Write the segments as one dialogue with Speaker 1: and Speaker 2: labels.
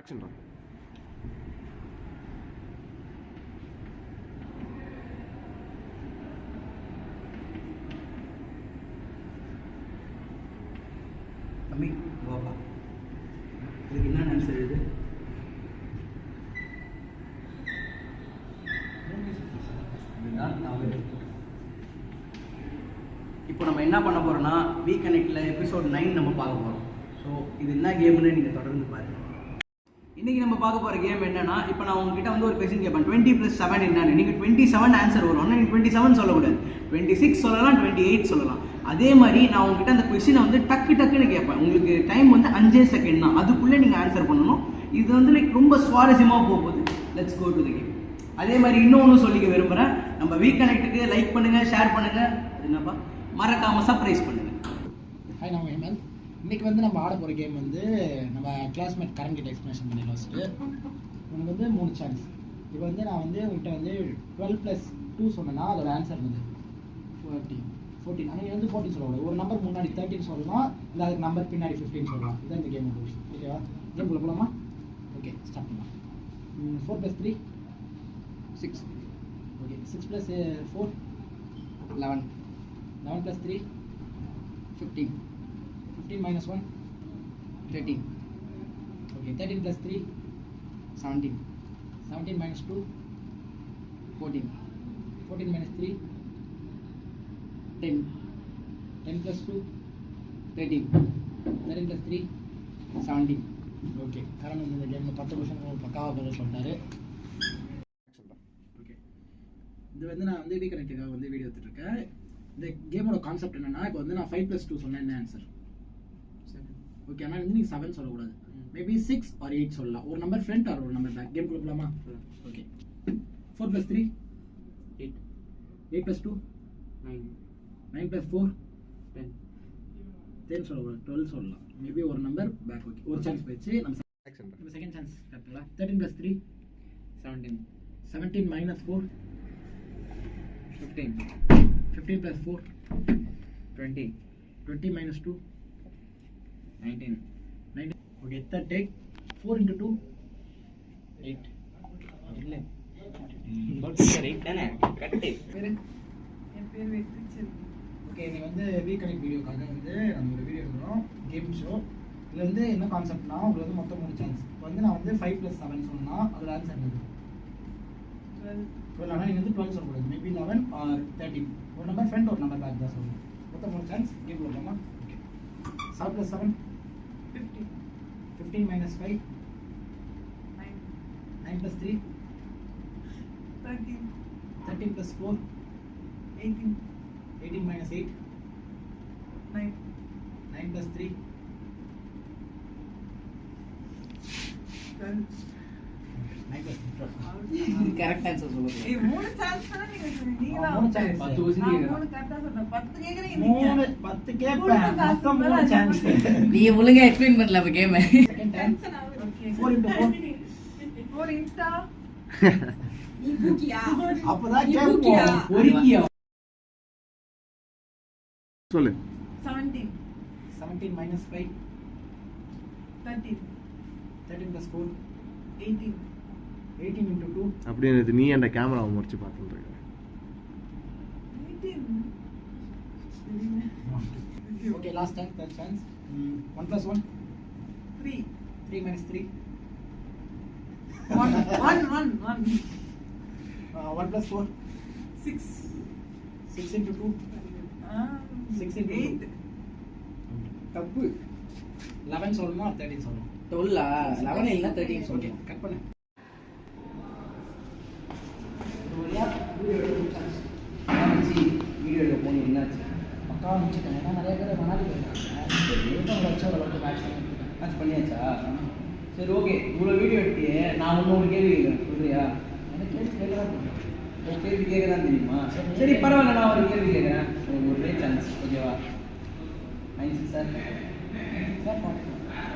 Speaker 1: தம்பி வாப்பா, இதுக்கு என்ன ஆன்சர் இது? இதுதான் தவறு. இப்போ நம்ம என்ன பண்ண போகிறோம்னா வி கனெக்டில் எபிசோட் 9 நம்ம பார்க்க போகிறோம். ஸோ இது என்ன கேம்னு நீங்கள் தொடர்ந்து பாருங்கள். இன்றைக்கி நம்ம பார்க்க போகிற கேம் என்னன்னா, இப்போ நான் உங்ககிட்ட வந்து ஒரு கொஸ்டின் கேட்பேன், 20 + 7 என்னன்னு. நீங்கள் 27 ஆன்சர் வரும். ஆனால் நீங்கள் 27 சொல்லக்கூடாது, 26 சொல்லலாம், 28 சொல்லலாம். அதே மாதிரி நான் உங்ககிட்ட அந்த கொஸ்டினை வந்து டக்குன்னு கேட்பேன். உங்களுக்கு டைம் வந்து 5 செகண்ட் தான், அதுக்குள்ளே நீங்கள் ஆன்சர் பண்ணணும். இது வந்து லைக் ரொம்ப சுவாரஸ்யமாக போகுது. Let's go to the game. அதே மாதிரி இன்னொன்று சொல்லிக்க விரும்புகிறேன், நம்ம வி கனெக்ட்டுக்கு லைக் பண்ணுங்கள், ஷேர் பண்ணுங்கள், அது என்னப்பா மறக்காமல் சர்ப்ரைஸ் பண்ணுங்கள்.
Speaker 2: ஹாய், நான் ஹேமந்த். இன்றைக்கி வந்து நம்ம ஆட போகிற கேம் வந்து நம்ம கிளாஸ்மேட் கரண் கிட்ட எக்ஸ்பிளேஷன் பண்ணிடலாம். ஃபஸ்ட்டு உனக்கு வந்து 3 சான்ஸ். இப்போ வந்து நான் வந்து உங்கள்கிட்ட வந்து 12 + 2 சொன்னேன்னா அதோட ஆன்சர் வந்து 14. ஆனால் நீ வந்து 14 சொல்லக்கூடாது. ஒரு நம்பர் முன்னாடி 13 சொல்லலாம், இல்லை அதுக்கு நம்பர் பின்னாடி 15 சொல்லலாம். இதுதான் இந்த கேம் ரூல்ஸ். ஓகேவா? கேம் குள்ள போகலாமா? ஓகே, ஸ்டார்ட் பண்ணலாம். 4 + 3 6. ஓகே, 6 + 4 11. 11 + 3 15. 15 - 1 13. Okay, 13 + 3 17. 17 - 2 14. 14 - 3 10. 10 + 2 13. 13 + 3 17. ஓகே, கரண் வந்து இந்த கேமில் 10 கொஸ்டின் பக்காவாக பதில் சொல்லிட்டாரு. ஓகே, இது வந்து நான் வந்து வி கனெக்டுக்காக வந்து வீடியோ எடுத்துகிட்ருக்கேன். இந்த கேமோட கான்செப்ட் என்னன்னா, இப்போ வந்து நான் 5 + 2 சொன்னேன், என்ன ஆன்சர்? 7. ஓகே, ஆனால் வந்து நீங்கள் 7 சொல்லக்கூடாது. மேபி 6 or 8 சொல்லலாம். ஒரு நம்பர் ஃப்ரண்ட் ஆர் ஒரு நம்பர் பேக். கேம் கொடுக்கலாமா? ஓகே. 4 + 3 8. 8 + 2 9. 9 + 4 10. 10 சொல்லக்கூடாது, 12 சொல்லலாம். மேபி ஒரு நம்பர் பேக். ஓகே, ஒரு சான்ஸ் போயிடுச்சு. நம்ம செகண்ட் சான்ஸ் கரெக்டுங்களா? 13 + 3 17. 17 - 4 15. 15 + 4 20. 20 - 2 19. 19. Okay, third take. 4 × 2 8. இல்ல
Speaker 1: ரைட் தானே? கரெக்ட்.
Speaker 3: என் பேர் வெற்றி.
Speaker 2: ஓகே, நீ வந்து வி கனெக்ட் வீடியோக்காக வந்து நம்ம ஒரு வீடியோ எடுக்கிறோம், கேம் ஷோ. இதில் வந்து என்ன கான்செப்ட்னா, உங்களுக்கு வந்து மொத்தம் 3 சான்ஸ். இப்போ வந்து நான் வந்து 5 + 7 சொன்னால் அதோட ஆன்சர் என்னது? 12. ஆனால் நீங்கள் வந்து 12 சொல்லக்கூடாது. Maybe 11 or 13. ஒரு நம்பர் ஃப்ரண்ட், ஒரு நம்பர் பேக் தான் சொல்லணும். மொத்தம் 3 சான்ஸ். கேம் கொடுக்கலாமா? ஓகே. 7 + 7
Speaker 3: 15.
Speaker 2: 15 - 5
Speaker 3: 9.
Speaker 2: 9 + 3
Speaker 3: 13.
Speaker 2: 13 + 4
Speaker 3: 18.
Speaker 2: 18 - 8
Speaker 3: 9.
Speaker 2: 9 + 3
Speaker 3: 12.
Speaker 2: 9 + 12.
Speaker 1: கரெக்ட் ஆன்சர் சொல்லுங்க.
Speaker 3: 3 சான்ஸ் தான நீங்க சொன்னீங்க. நீங்க தான்
Speaker 2: 3 சான்ஸ்.
Speaker 1: 10 கொஸ்டின் கேக்குறேன்.
Speaker 3: 3 கரெக்ட்டா சொன்னீங்க. 10 கேக்குறீங்க நீங்க.
Speaker 2: 10 கேட்பேன். மொத்தம் 3 சான்ஸ்.
Speaker 1: நீங்க ஒழுங்கா எக்ஸ்பிளைன் பண்ணல அப்ப game.
Speaker 2: Second time.
Speaker 3: Okay.
Speaker 2: 4 × 4
Speaker 3: 4 Insta.
Speaker 4: நீ பூக்கியா?
Speaker 2: அப்பதான்
Speaker 4: நீ
Speaker 2: கேட்போம்.
Speaker 4: பூக்கியா?
Speaker 2: ஒருக்கியா.
Speaker 5: சொல்லு.
Speaker 3: 17.
Speaker 2: 17 - 5
Speaker 3: 13.
Speaker 2: 13 + 4
Speaker 3: 18.
Speaker 2: 18 × 2
Speaker 5: அப்படின்னு நீ அந்த கேமராவை முடிச்சு பார்த்துட்டு இருக்க.
Speaker 3: 18.
Speaker 2: Okay, last time, third chance. 1 + 1
Speaker 3: 3.
Speaker 2: 3 - 3
Speaker 3: 1 1 1 1.
Speaker 2: 1 + 4
Speaker 3: 6.
Speaker 2: 6 × 2 6 ×
Speaker 3: 8.
Speaker 2: தப்பு. 11 சொல்லணுமா 13 சொல்லணும்?
Speaker 1: 12 11 இல்ல 13
Speaker 2: ஓகே,
Speaker 1: சொல்லுங்க.
Speaker 2: கட் பண்ணு.
Speaker 1: வீடியோ எடுக்க போனீங்க, என்னாச்சு?
Speaker 2: பக்காவாக முடிச்சுட்டேன். ஏன்னா நிறைய பேர் மணாலி போயிருக்காங்க. வச்சு ஓரளவுக்கு மேட்ச்
Speaker 1: பண்ணியாச்சா? சரி, ஓகே. இவ்வளோ வீடியோ எடுத்தியே, நான் இன்னொரு கேள்வி கேட்குறேன், சொல்றியா?
Speaker 2: எனக்கு கேள்வி கேட்கலாம்.
Speaker 1: ஒரு கேள்வி கேட்க தான் தெரியுமா? சரி, பரவாயில்ல, நான் ஒரு கேள்வி கேட்குறேன். ஒரே சான்ஸ், ஓகேவா? 9 6 சார்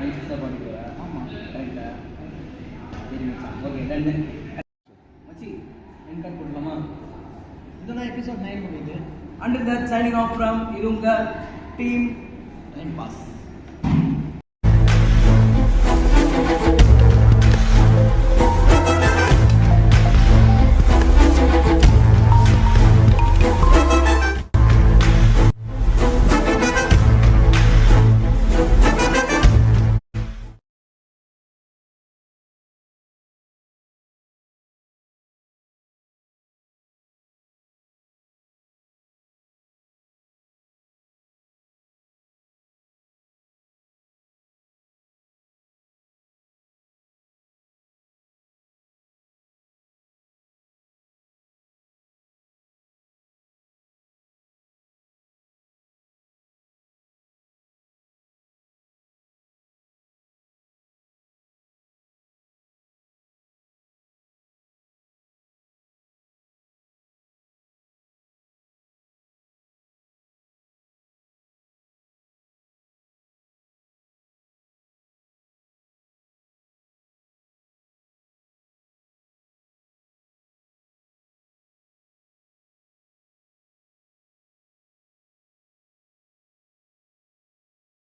Speaker 1: 9 6 44.
Speaker 2: ஆமாம்,
Speaker 1: கரெக்டா? சரி மச்சான், ஓகே, டன். மச்சி, என் கார்டு போடலாமா?
Speaker 2: இதெல்லாம் எபிசோட் 9 முடியுது.
Speaker 1: Until that, signing off from இது உங்கள் டீம் டைம் பாஸ்.